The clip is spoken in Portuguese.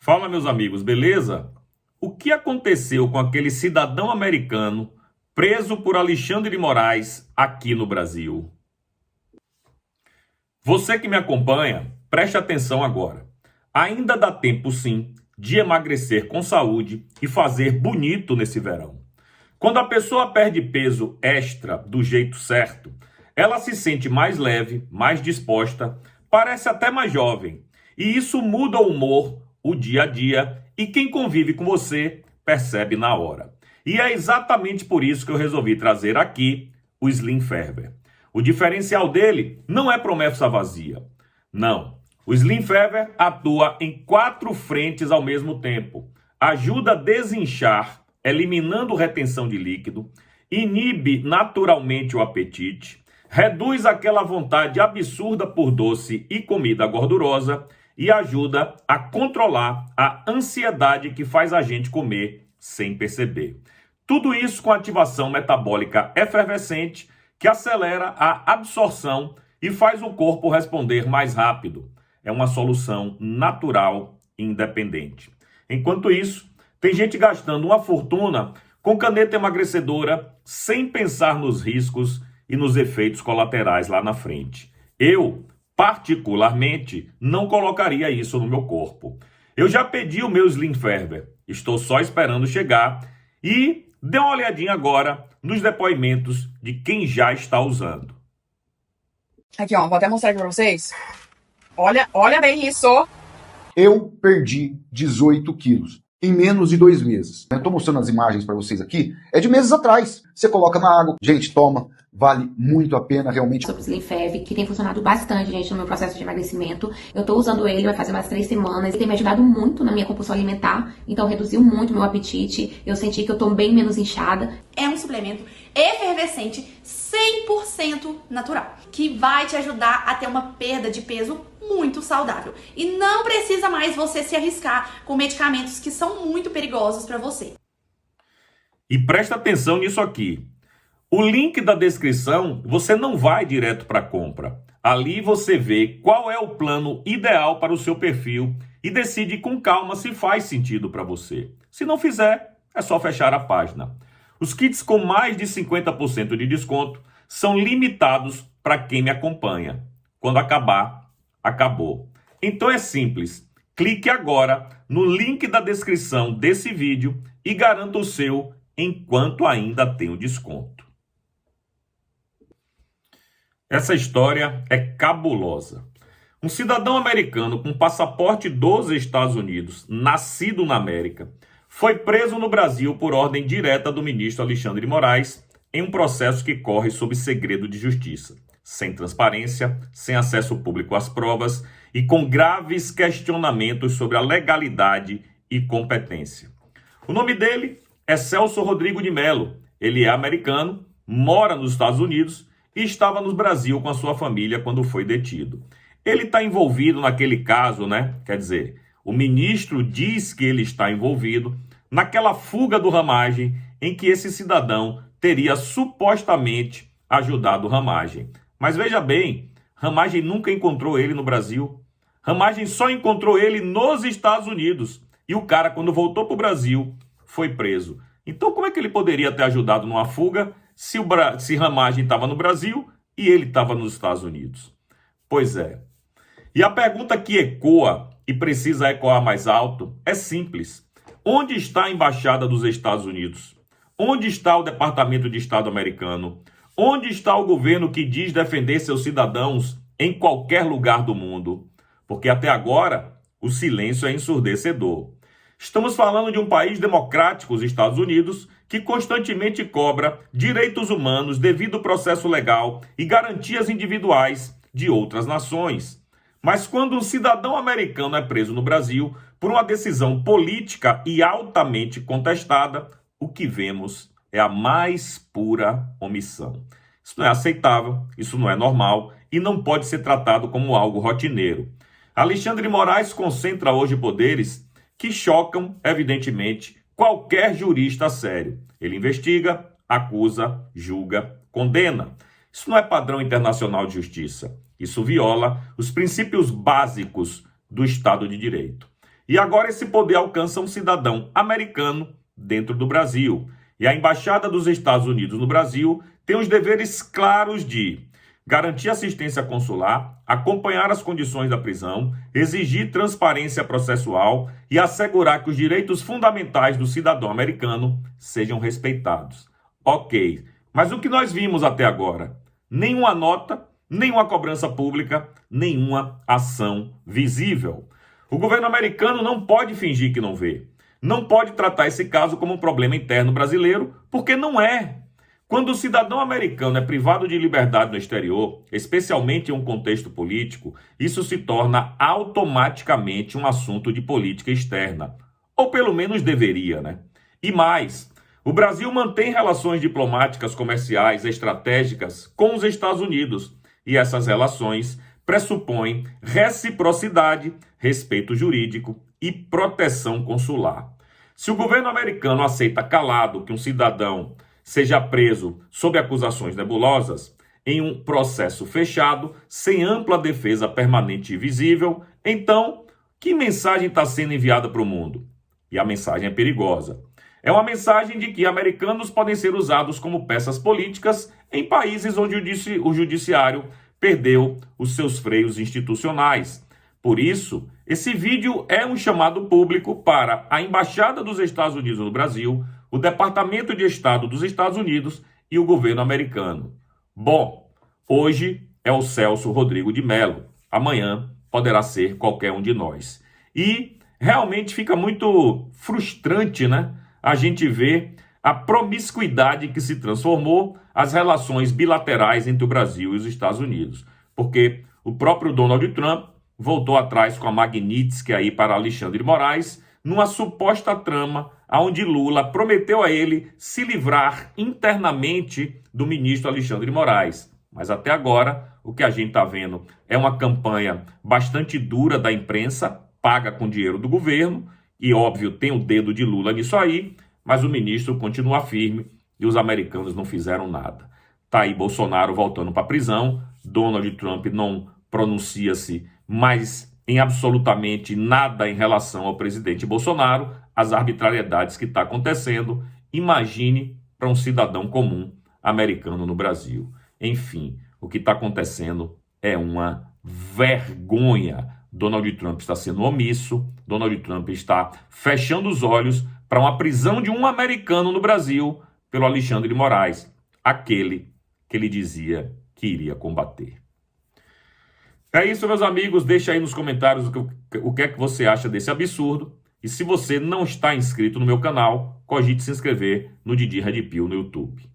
Fala, meus amigos, beleza? O que aconteceu com aquele cidadão americano preso por Alexandre de Moraes aqui no Brasil? Você que me acompanha, preste atenção agora. Ainda dá tempo, sim, de emagrecer com saúde e fazer bonito nesse verão. Quando a pessoa perde peso extra do jeito certo, ela se sente mais leve, mais disposta, parece até mais jovem. E isso muda o humor, o dia a dia, e quem convive com você percebe na hora. E é exatamente por isso que eu resolvi trazer aqui o Slim Ferber. O diferencial dele não é promessa vazia. Não. O Slim Ferber atua em 4 frentes ao mesmo tempo. Ajuda a desinchar, eliminando retenção de líquido, inibe naturalmente o apetite, reduz aquela vontade absurda por doce e comida gordurosa e ajuda a controlar a ansiedade que faz a gente comer sem perceber. Tudo isso com ativação metabólica efervescente que acelera a absorção e faz o corpo responder mais rápido. É uma solução natural e independente. Enquanto isso, tem gente gastando uma fortuna com caneta emagrecedora sem pensar nos riscos e nos efeitos colaterais lá na frente. Eu, particularmente, não colocaria isso no meu corpo. Eu já pedi o meu Slim Ferber, estou só esperando chegar e dê uma olhadinha agora nos depoimentos de quem já está usando. Aqui, ó, vou até mostrar aqui pra vocês. Olha bem isso. Eu perdi 18 quilos em menos de 2 meses. Eu tô mostrando as imagens para vocês aqui, é de meses atrás. Você coloca na água, gente, toma, vale muito a pena realmente. Sobre o Slim Ferber, que tem funcionado bastante, gente, no meu processo de emagrecimento. Eu tô usando ele, vai fazer umas 3 semanas, e tem me ajudado muito na minha compulsão alimentar, então reduziu muito o meu apetite, eu senti que eu tô bem menos inchada. É um suplemento efervescente 100% natural, que vai te ajudar a ter uma perda de peso muito saudável. E não precisa mais você se arriscar com medicamentos que são muito perigosos para você. E presta atenção nisso aqui. O link da descrição, você não vai direto para a compra. Ali você vê qual é o plano ideal para o seu perfil e decide com calma se faz sentido para você. Se não fizer, é só fechar a página. Os kits com mais de 50% de desconto são limitados para quem me acompanha. Quando acabar, acabou. Então é simples. Clique agora no link da descrição desse vídeo e garanta o seu enquanto ainda tem o desconto. Essa história é cabulosa. Um cidadão americano com passaporte dos Estados Unidos, nascido na América, foi preso no Brasil por ordem direta do ministro Alexandre de Moraes em um processo que corre sob segredo de justiça, sem transparência, sem acesso público às provas e com graves questionamentos sobre a legalidade e competência. O nome dele é Celso Rodrigo de Mello. Ele é americano, mora nos Estados Unidos e estava no Brasil com a sua família quando foi detido. Ele está envolvido naquele caso, né? Quer dizer, o ministro diz que ele está envolvido naquela fuga do Ramagem em que esse cidadão teria supostamente ajudado o Ramagem. Mas veja bem, Ramagem nunca encontrou ele no Brasil. Ramagem só encontrou ele nos Estados Unidos. E o cara, quando voltou para o Brasil, foi preso. Então como é que ele poderia ter ajudado numa fuga se Ramagem estava no Brasil e ele estava nos Estados Unidos? Pois é. E a pergunta que ecoa e precisa ecoar mais alto é simples. Onde está a Embaixada dos Estados Unidos? Onde está o Departamento de Estado americano? Onde está o governo que diz defender seus cidadãos em qualquer lugar do mundo? Porque até agora o silêncio é ensurdecedor. Estamos falando de um país democrático, os Estados Unidos, que constantemente cobra direitos humanos devido ao processo legal e garantias individuais de outras nações. Mas quando um cidadão americano é preso no Brasil por uma decisão política e altamente contestada, o que vemos é a mais pura omissão. Isso não é aceitável, isso não é normal e não pode ser tratado como algo rotineiro. Alexandre de Moraes concentra hoje poderes que chocam, evidentemente, qualquer jurista sério. Ele investiga, acusa, julga, condena. Isso não é padrão internacional de justiça. Isso viola os princípios básicos do Estado de Direito. E agora esse poder alcança um cidadão americano dentro do Brasil. E a Embaixada dos Estados Unidos no Brasil tem os deveres claros de garantir assistência consular, acompanhar as condições da prisão, exigir transparência processual e assegurar que os direitos fundamentais do cidadão americano sejam respeitados. Ok, mas o que nós vimos até agora? Nenhuma nota, nenhuma cobrança pública, nenhuma ação visível. O governo americano não pode fingir que não vê. Não pode tratar esse caso como um problema interno brasileiro, porque não é. Quando o cidadão americano é privado de liberdade no exterior, especialmente em um contexto político, isso se torna automaticamente um assunto de política externa. Ou pelo menos deveria, né? E mais, o Brasil mantém relações diplomáticas, comerciais, estratégicas com os Estados Unidos. E essas relações pressupõem reciprocidade, respeito jurídico e proteção consular. Se o governo americano aceita calado que um cidadão seja preso sob acusações nebulosas, em um processo fechado, sem ampla defesa permanente e visível, então, que mensagem está sendo enviada para o mundo? E a mensagem é perigosa. É uma mensagem de que americanos podem ser usados como peças políticas em países onde o judiciário perdeu os seus freios institucionais. Por isso, esse vídeo é um chamado público para a Embaixada dos Estados Unidos no Brasil, o Departamento de Estado dos Estados Unidos e o governo americano. Bom, hoje é o Celso Rodrigo de Mello, amanhã poderá ser qualquer um de nós. E realmente fica muito frustrante, né? A gente vê a promiscuidade que se transformou as relações bilaterais entre o Brasil e os Estados Unidos. Porque o próprio Donald Trump voltou atrás com a Magnitsky aí para Alexandre de Moraes, numa suposta trama onde Lula prometeu a ele se livrar internamente do ministro Alexandre de Moraes. Mas até agora, o que a gente está vendo é uma campanha bastante dura da imprensa, paga com dinheiro do governo, e óbvio tem o dedo de Lula nisso aí, mas o ministro continua firme e os americanos não fizeram nada. Tá aí Bolsonaro voltando para a prisão, Donald Trump não pronuncia-se mais em absolutamente nada em relação ao presidente Bolsonaro, as arbitrariedades que está acontecendo. Imagine para um cidadão comum americano no Brasil. Enfim, o que está acontecendo é uma vergonha. Donald Trump está sendo omisso, Donald Trump está fechando os olhos para uma prisão de um americano no Brasil pelo Alexandre de Moraes, aquele que ele dizia que iria combater. É isso, meus amigos. Deixa aí nos comentários o que é que você acha desse absurdo. E se você não está inscrito no meu canal, cogite se inscrever no Didi Red Pill no YouTube.